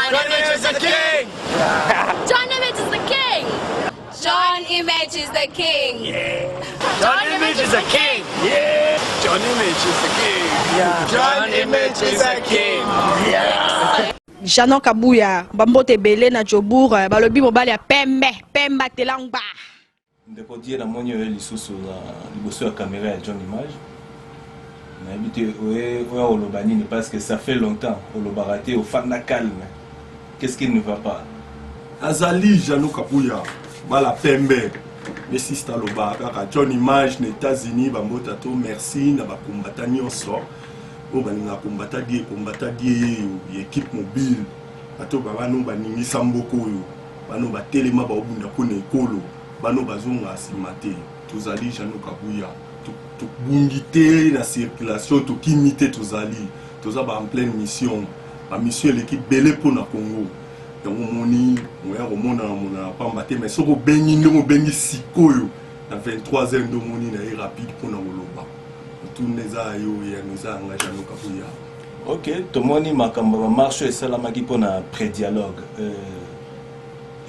Image is the king! John Image is the king! John Image is the king! Yeah! John Image is the king! Yeah! John Image is the king! Yeah! John Image is the king! Yeah! Janon Kabouya, Bambote Belé na Jobour, balobi mobile ya Pemba Telangba. Ndeko die na moni oyo lisusu na liboso ya caméra ya John Image. Na habité oya olobanini parce que ça fait longtemps oloba raté au fana calme. Qu'est-ce qui ne va pas? Azali Janon Kabouya, bala Pembe. Mais si c'est loba kaka John Image les États-Unis bambota to merci na ba combattant nyonso. O baninga combattant die équipe mobile. Bato baba no baningi samboko yo. Bano ba telema ba obunda pona ekolo. Bano bazonga asimate. Tozali Janon Kabouya. To bungité la circulation to kimité tozali. Toza ba en pleine mission. La mission l'équipe belé pona Congo. Donc moni moya romona mona pamba te mais soko bengi ndo bengi sikoyo na 23e ndo moni na rapide pona woloba. Tuneza yo ya neza nga Janon Kabouya. Ok, tomoni makambo ba marche esalamaki pona pré-dialogue.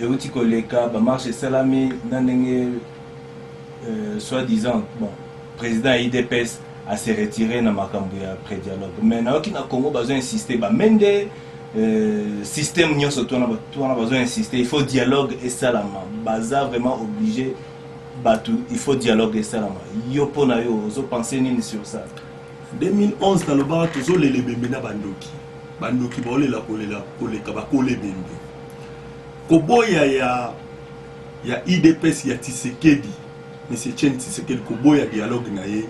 Euti koleka ba marche esalami na ndenge soi-disant bon président IDPS a se retiré na makambo ya pré-dialogue. Mais na oki na Congo bazo insister ba mende système nyonso to na bazo insister il faut dialogue et salama. Baza vraiment obligé Batu, il faut dialogue et salama. Yo pona yo, zo penser nini sur ça? 2011 dans le bar tozo lele bembe na bandoki. Bandoki ba olela koleka ba kole bembe. Koboya ya IDPS ya Tshisekedi. Monsieur Chen Tshisekedi koboya dialogue na ye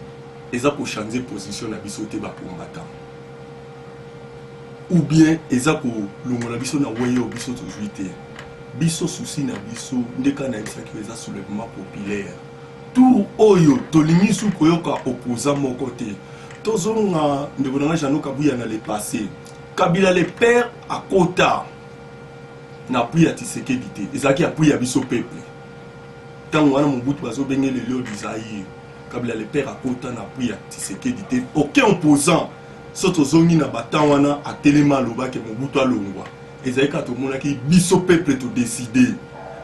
eza ko changer position na biso te ba combattant. Ou bien eza ko longola biso na weyo biso to juité. Biso souci na biso ndeka na bisa ki eza soulèvement populaire. Tout oyo tolingi su koyoka opposant mon côté. Tozonga ndeko na Janon Kabouya na le passé. Kabila le père à Kota. Na appui à Tshisekedi te. Ezaki appui à biso peuple. Tant wana Mobutu bazo bengé le lieu d'Isaïe. Kabila le père à Kota na appui à Tshisekedi te. Aucun opposant soto zongi na batawana a telema loba ke Mobutu alongwa. Ezaka to monaki biso peuple to décider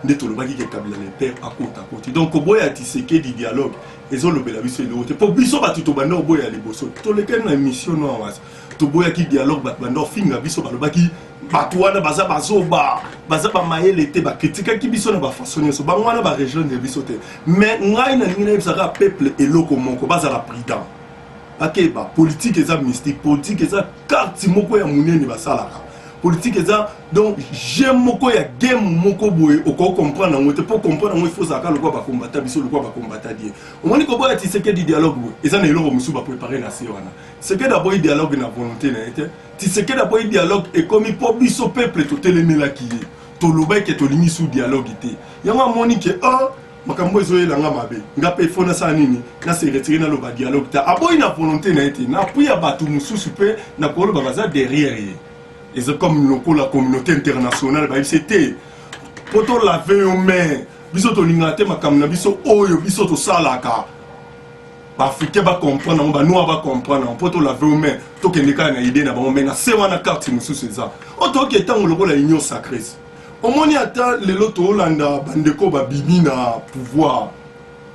de to lobaki ke Kabila le père à côté. Donc boya Tshisekedi dialogue ezo lobela biso elote pour biso batu to banda boya liboso to leken na mission no awas to boya ki dialogue bat banda finga biso balobaki batu wana baza ba mayele te ba critique ki biso na ba façonner so ba wana ba région de biso te mais ngai na ngina bisaka peuple eloko moko baza la prudent akeba politique eza mystique politique eza carte moko ya munene basalaka politique eza donc j'aime moko ya game moko boye oko comprendre ngote pour comprendre ngo il faut ça ka lokwa ba combattre biso lokwa ba combattre die on moni ko boya Tshisekedi dialogue boye eza na eloko musu ba préparer na sewana c'est que d'abord dialogue na volonté na été Tshisekedi d'abord dialogue et comme pour biso peuple to telemela ki to loba ke to limi sous dialogue te yanga moni ke makambo ezoyela nga mabe ngape fona sa nini na se retirer na loba dialogue ta aboyi na volonté na été na puis ya batu mususu pe na ko loba baza derrière. Et c'est comme la communauté internationale, c'était pour laver aux mains, biso to lingate makamna biso oyo biso to salaka. Ba africain ba comprendre, ba noir ba comprendre, pour to laver aux mains, to kendeka na idée na ba main na se wana carte musu seza. Oto ke tango loko la union sacrée. Au moni ata le loto Hollanda bandeko ba bimi na pouvoir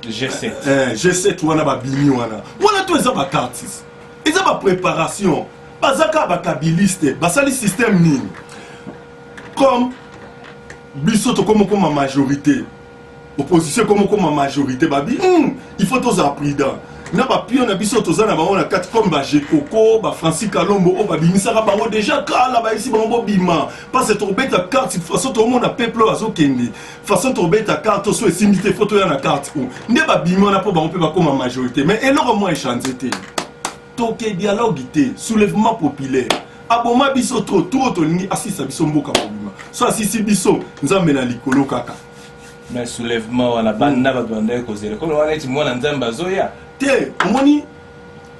G7. G7 wana ba bimi wana. Wana to eza ba carte. Eza ba préparation. Bazaka bakabiliste, basali système nini. Comme bisoto comme majorité. Opposition comme majorité babi, il faut tous apprendre. Na ba pion na bisoto za na ba on 4 comme ba Jekoko, ba Francis Kalombo, o ba bimisaka bango déjà kala ba ici bango bima. Parce que to beta carte façon to monde peuple azo kende. Façon to beta carte so esimité photo ya na carte. Ne ba bima na po bango pe ba comme majorité, mais eloko moins changer te. Toke dialogue ité, soulèvement populaire. Aboma biso trop to lingi asisa biso mboka mobima. So asisi biso nzambe na likolo kaka. Mais soulèvement wana banda ba doande ko zele. Comme wana ti mwana nzamba zoya. Te, omoni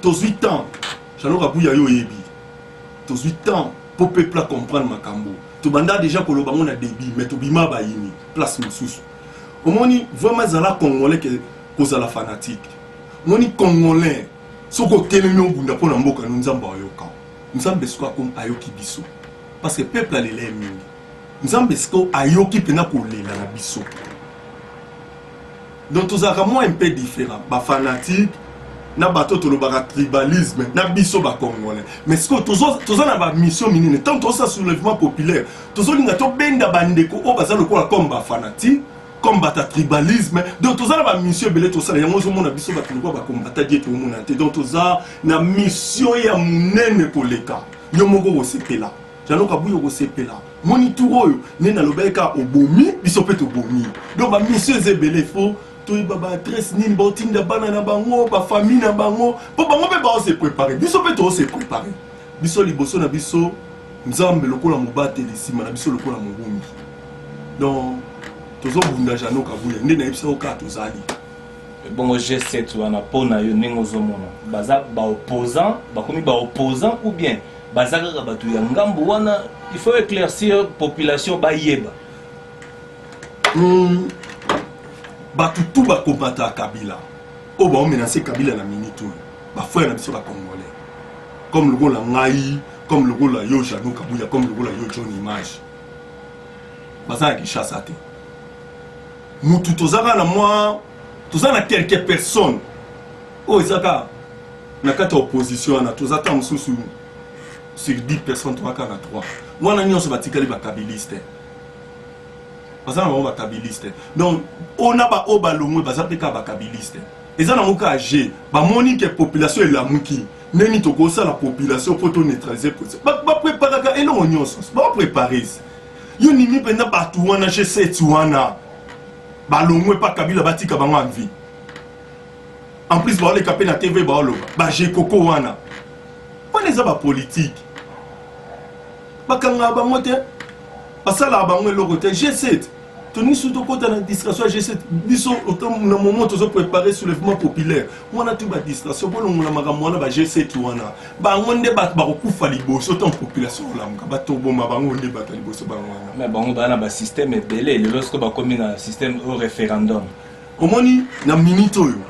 tos 8 ans. Janon Kabouya yo yebi. Tos 8 ans pour peuple comprendre makambo. To banda déjà ko loba mona débit, mais to bima ba yini, place mususu. Omoni vraiment zala congolais que kozala fanatique. Omoni congolais soko telemi obunda pona mboka nzamba ayoka nzambe soka comme ayoki biso parce que peuple alela mingi nzambe siko ayoki pena kolela na biso donc tozalaka moi un peu différent bafanatique na bato tolobaka tribalisme na biso bacongolais mais siko toza na bamission minene tant toza soulèvement populaire tozolinga tobenda bandeko oyo baza lokola comme bafanatique comme bata tribalisme donc toza na bamission ebele tosala yango ozomona biso bato lokola bakombata die toomona te donc toza na mission ya monene koleka yo moko kosepela janoka buyo kosepela moni tour oyo nde nalobelaka obomi biso mpe tobomi donc bamission eza ebele fo toyeba baadresse nini baotinda bana na bango bafamille na bango mpo bango mpe baose prépare biso mpe toose prépare biso liboso na biso nzambe lokola mobateli nsima na biso lokola mobumbi donc tozobunda janoka buya nde nayebisako kaka tozali bongo G7 wana mpo na yo ndenge ozomona baza baopposant bakomi baopposant ou bien baza kaka bato ya ngambo wana il faut éclaircir population bayeba bato tu bakombata kabila oyo baomenase kabila na minute oyo bafrère na biso bacongolais comme lokola ngai comme lokola yo janoka buya comme lokola yo John Image baza na Kinshasa te mutu tozaka na mwa toza na quelques personnes oyo ezaka na kati ya opposition wana toza ta mosusu sur 10 personnes tozaka na 3 wana nyonso batikali bakabiliste baza na bango bakabiliste donc ona baoyo balongwe baza mpe kaka bakabiliste eza nango ka age bamoni ke population elamuki ndeni tokosala population mpo toneutralize bapreparaka elongo nyonso baprépare yo nimi mpenza bato wana G7 wana balongwe pa kabila batika bango en vie en plus baoleka mpe na tv baoloba bajekoko wana wana eza bapolitike bakangaka bango te basalaka bango eloko te G7 tonisu tokota na distraction ya G7 biso na moment tozoprépare soulèvement populaire wana tu badistraction bolongola makambo wana ba G7 wana bango nde bato bakokufa liboso tan population olamuka batoboma bango nde bato liboso bango wana mais bango bana ba système ebele lelo siko bakomi na système au référendum omoni na minute oyo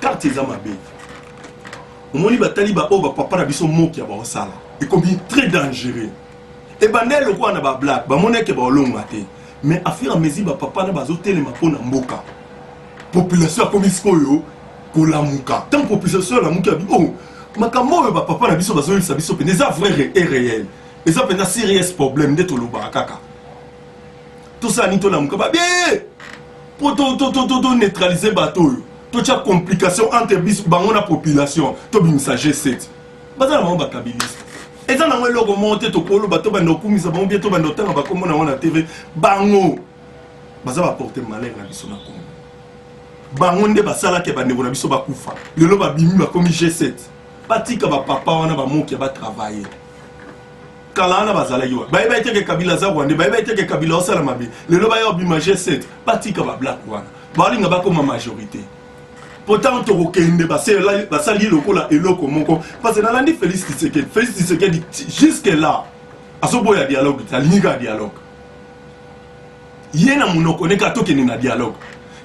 carte eza mabe omoni batali baoyo bapapa na biso moki ya baosala ekomi très dangereux ebanda eloko na bablack bamoneke baolonga te mais à fur et à mesure bapapa na bazotelema mpo na mboka population akomi sikoyo kolamuka tant population olamuki abi oh makambo oyo bapapa na biso bazoyebisa biso mpenza eza vrai et réel eza mpenza serious problème nde tolobaka kaka tosala nini tolamuka babie mpo toneutralize bato oyo totia complication entre biso bango na population tobimisa G7 baza na bango bakabiliste eza nango eloko moko te tokoloba to banda okumisa bango bie to banda otanga bakombo nango na tv bango baza baporte malheur na biso na Congo bango nde basalaki bandeko na biso bakufa lelo babimi bakomi G7 batika bapapa wana bamoki ya batravaille kala wana bazalaki wa bayeba eteke kabila aza rwande bayeba eteke kabila osala mabe lelo baya obima G7 batika bablack wana balinga bakoma majorité pourtant tokokende basali lokola eloko moko parce que nalandi Félix Tshisekedi jusque là azoboya dialogue talinga dialogue yena munoko neka tokende na dialogue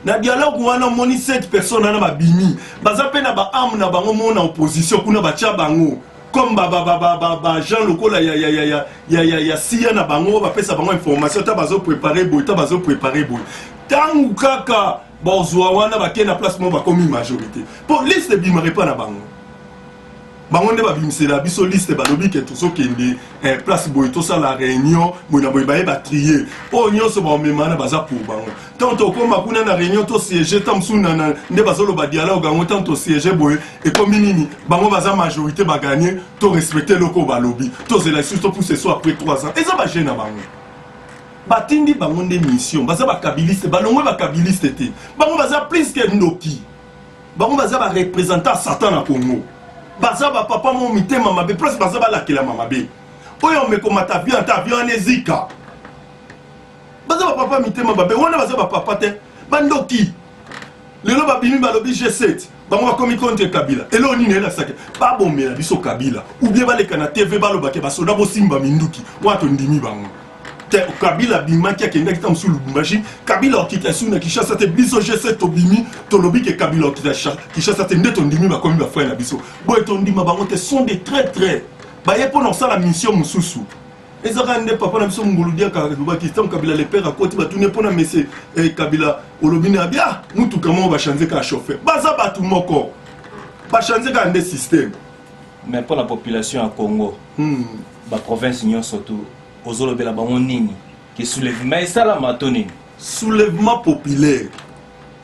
wana moni 7 personnes na babimi baza pe na ba arme na bango mona opposition kuna batia bango comme Jean lokola ya siya na bango bapesa bango information ta bazo préparer boy tangu kaka bozwa wana bake na place mo bakomi majorité pour liste bimare pa na bango nde babimisela biso liste balobi ke tozokende place boye tosala réunion boye boye baye batrier oyo nyonso baomemana baza pour bango tant tokoma kuna na réunion tosiége ta msuna nde bazoloba dialogue yango tant tosiége boye ekomi nini bango baza majorité baganye to respecte loko balobi tozela surtout pour ce soir après 3 ans eza bagene na bango batindi bango nde mission baza bakabiliste balongwe bakabiliste te bango baza plus que ndoki bango baza barepresentant satan na Congo baza bapapa mo mitema mabe plus baza balakela mabe oyo omekomata bien ta bien ezika baza bapapa mitema mabe wana baza bapapa te bandoki lelo babimi balobi G7 bango bakomi contre Kabila elo nini elakisaki babomela biso Kabila ou bien baleka na TV balobake basoda bosimba minduki wato ndimi bango Kabila bimaki akendaki ta msulu Lubumbashi Kabila okita suna Kinshasa te biso G7 tobimi tolobi ke Kabila okita Kinshasa te nde tondimi bakomi ba frère na biso boye tondima bango te sont des très baye pour non ça la mission mususu ezaka nde papa na biso nguludia kabaki tant kabila le père à côté batune pona messe kabila olobine abia mutu kama ba changer ka chauffeur baza batu moko ba changer ka nde système mais pour la population à Congo ba province nyon surtout ozolobela bango nini qui soulèvement et ça la matonine soulèvement populaire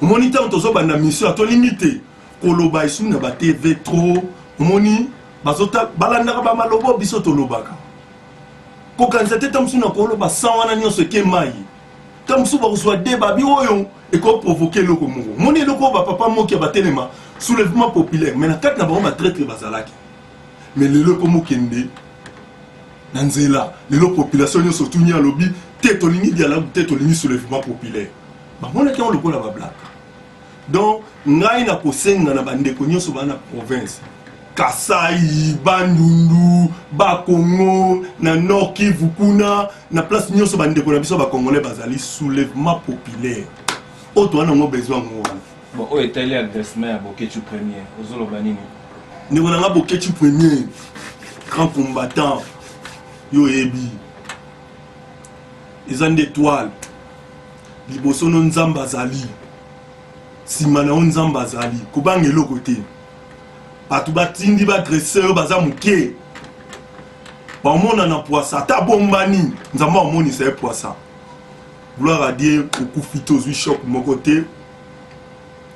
moniteur tozo bana mission à to limité koloba isu na ba TV trop moni bazota balanda ba malobo biso to lobaka ko kanzate tamsu na koloba sawana nyonso ke mai tamsu ba kozwa débat bi oyo et ko provoquer loko mongo moni loko ba papa moki ba telema soulèvement populaire mais na kat na ba traître bazalaki mais lelo ko mokende nanzela lelo population nyonso tunya lobi tête olingi dialogue tête olingi soulèvement populaire ba mona ke on lokola ba black donc ngai na kosenga na bandeko nyonso bana province Kasai, Bandundu, Bakongo, na Nord Kivu kuna, na place nyonso bandeko na biso ba congolais bazali soulèvement populaire. Auto wana ngo besoin ngo. Bon, o etali agressement ya Boketu premier, ozolo banini. Ndeko na Boketu premier, grand combattant. Yo ebi. Ils ont des étoiles. Liboso no nzamba zali. Simana nzamba zali. Kubangelo côté. Batu batindi ba agresseur baza muke ba mona na poisa ta bombani nzamba omoni c'est poisa vouloir à dire okufi tozwi choc mon côté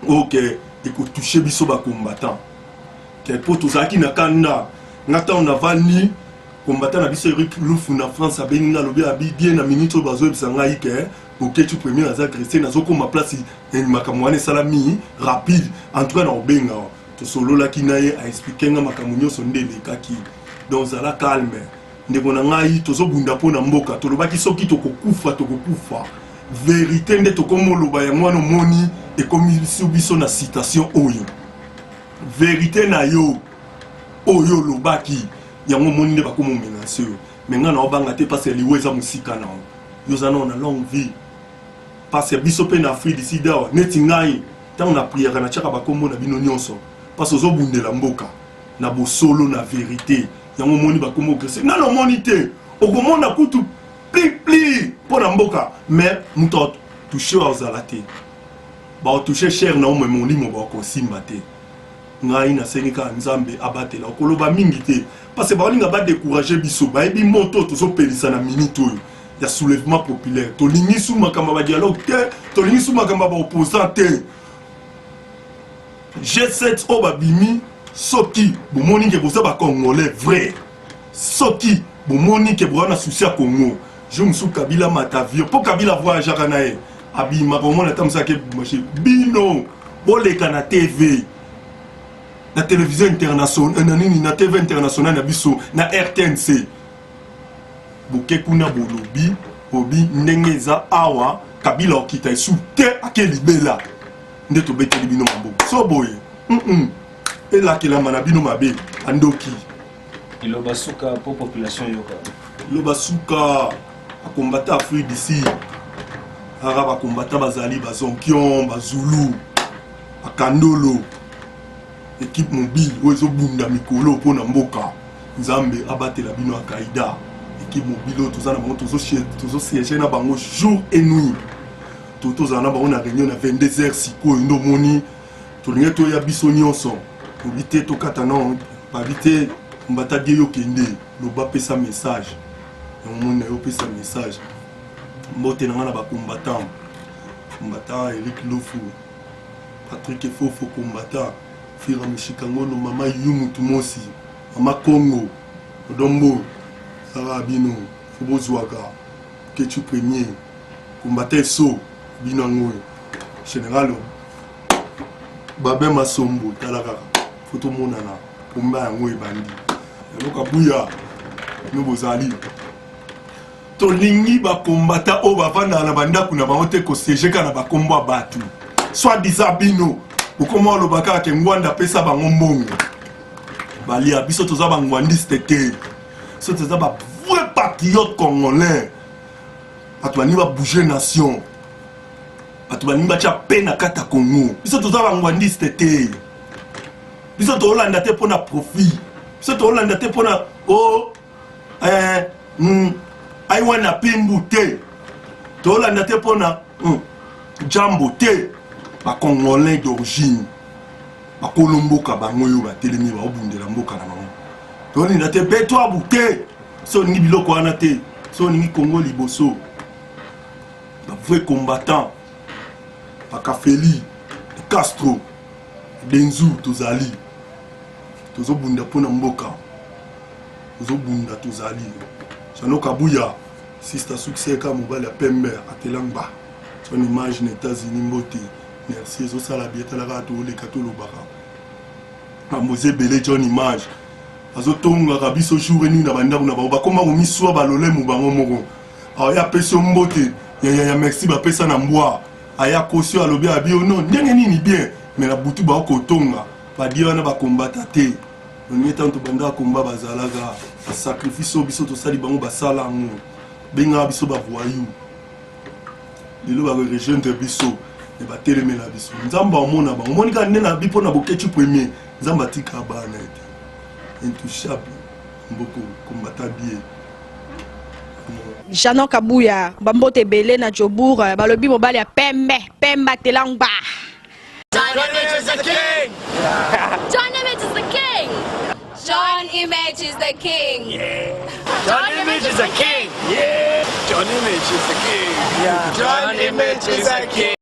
OK et ko toucher biso ba combattant quel poto zaki na kanda ngata on avani combattant na biso Eric Lufu na France abeninga lobi abi bien na minute bazo bisanga ike OK tu premier az agresser na zoko ma place en makamwane salami rapide en tout cas na obenga to solo la kinaye a expliquer nga makamunyo sonde lekaki donc ça la calme ndeko na ngai tozo bunda pona mboka to lobaki soki to kokufa vérité nde to komoloba ya mwana moni e komi biso na citation oyo vérité na yo oyo lobaki yango moni nde bakomo menacer mais nga na obanga te parce liweza musika na yo zana na longue vie parce que biso pe na Afrique d'ici dawa neti ngai tant na prière na chaka bakomo na bino nyonso parce que ozobundela mboka na bosolo na vérité yango moni bakomo grese nano moni te okomona kutu pli pona mboka mais muto toucher ozala te ba toucher cher na omo molimo ba kosimba te ngai na sengika nzambe abatela okoloba mingi te parce que ba linga ba décourager biso ba ebi moto tozopelisa na minute oyo ya soulèvement populaire to lingi sou makamba ba dialogue te to lingi sou makamba ba opposant te G7 au babimi soki bomoni ke boza ba congolais vrai soki bomoni ke boana souci à Congo je me sou Kabila matavio po Kabila voyage kanae abima bomona tamsa ke marché bino boleka na TV na télévision internationale na TV internationale na biso na RTNC boke kuna bolobi obi ndengeza awa Kabila okita isu te akelibela nde to beteli bino maboko so boye et la ke la manabino mabe andoki iloba suka pour population yoka iloba suka a combattre Afrique d'ici araba combattre bazali bazonkion bazulu akandolo équipe mobile ozo bunda mikolo pona mboka nzambe abatela bino akaida équipe mobile tozana bango tozo siéger na bango jour et nuit Toto zana ba on a réunion à 22h siko ndo moni to linga to ya biso nyonso to vite to katana ba vite mbata die yo kende lo ba pesa message on mona yo pesa message mbote na ba combattant Eric Lufu Patrick Fofo combattant Fira Mishikangono mama Yumu Tumosi mama Congo Odombo Sarabino Fobozwaka Ketu premier combattant so binango général Babé Masombo talaka photo monana komba yango ebandi loka buya no bozali to lingi ba kombata o bavanda na banda kuna ba hote ko siéger kana ba komba batu soit disabino ukoma lobaka ke ngwanda pesa ba ngombongo bali abiso toza ba ngwandiste te so toza ba vrai patriote congolais atwani ba bouger nation atubani bacha pena kata Congo biso toza bangwandiste te biso to Hollande te pona profit biso to Hollande te pona aiwana pembu te tolanda te mpona jambo te bacongolais d'origine bakolo mboka bango oyo batelemi baobundela mboka na bango tolinda te beto abu te so olingi biloko wana te so olingi kongo liboso bavrai combattant bakafeli castro denzu tozali tozobunda mpona mboka tozobunda tozali Jano Kabuya sister succès ka mobile ya pembe atelangba son image na États-Unis mbote merci ezosala bien talaka toleka tolobaka amoze belé John image azotonga biso jour et nuit na bandako na bango bakoma komiswa balole mu bango moko aya peso mbote ya merci ba pesa na mbwa aya kosio alobi abio non ndenge nini bien mais na butu ba kotonga ba dio na ba combattre te on est tanto banda komba bazalaga sacrifice biso to sali bango basala ngo benga biso ba voyou lelo ba rejoindre biso e ba telemela biso nzamba omona ba omonika nena bipo na boketu premier nzamba tika bana ete intouchable mboko combattant bien Jano Kabuya bambote belé na Jobour balobi mobali ya pemba telangba. John Image is the king. John Image is the king. John Image is the king. John Image is the king. Yeah. John Image is the king. John Image is the king.